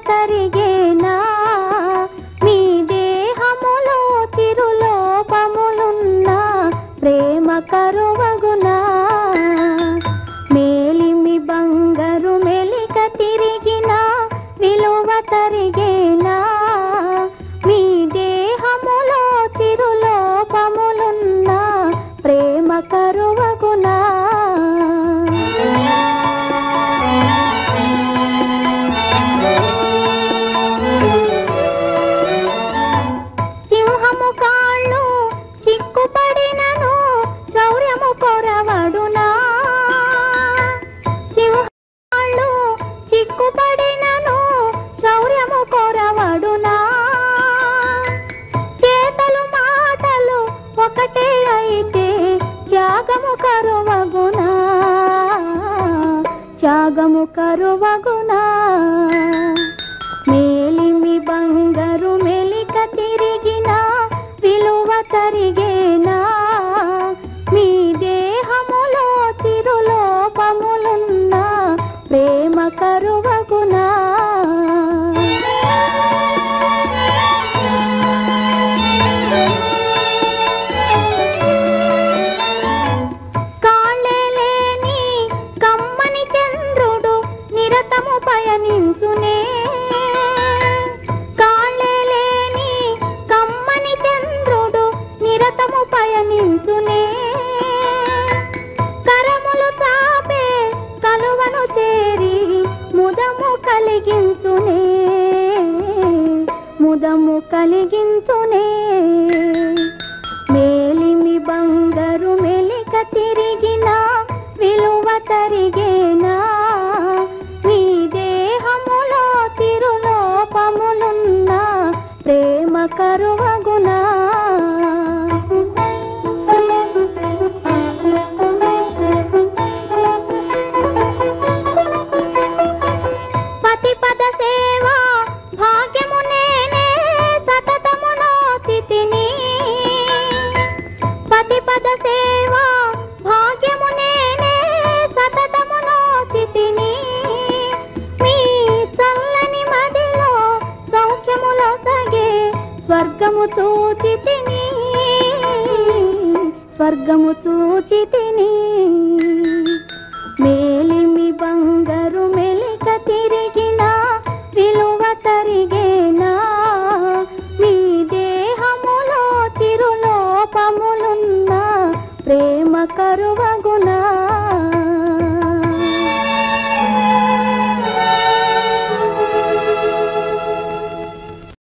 తరిగేనా మీ దేహములో చిరులోపములున్నా ప్రేమ కరువగునా మేలిమి బంగారు మెలిక తిరిగినా విలువ తరిగేనా మీ దేహములో చిరులోపములున్నా ప్రేమ కరువగునా సింహము కాళ్ళు చిక్కుపడినను శౌర్యము కొరవడునా సింహాలు చిక్కుపడినను శౌర్యము కొరవడునా చేతలు మాటలు ఒకటే అయితే త్యాగము కరువగునా త్యాగము కరువగునా మేలిమి బంగారు మెలిక తిరిగినా విలువ తరిగేనా మీ దేహములో చిరులోపములున్నా ప్రేమ కరువగునా కాళ్ళే లేని కమ్మని చంద్రుడు నిరతము పయనించునే కాళ్ళే లేని కమ్మని చంద్రుడు నిరతము పయనించునే కరములు చాపే కలువను చేరి ముదము కలిగించునే ముదము కలిగించునే మేలిమి బంగారు మెలిక తిరిగినా విలువ తరిగేనా మీ దేహములో చిరులోపములున్నా ప్రేమ కరువగునా పతిపద సేవ భాగ్యము నేనే సతతము నోచితిని పతిపద సేవ భాగ్యము నేనే సతతము నోచితిని మీ చల్లని మదిలో సౌఖ్యములో సగే స్వర్గము చూచితిని స్వర్గము చూచితిని మేలిమి బంగారు మెలిక తిరిగినా విలువ తరిగేనా మీ దేహములో చిరులోపములున్నా ప్రేమ కరువగునా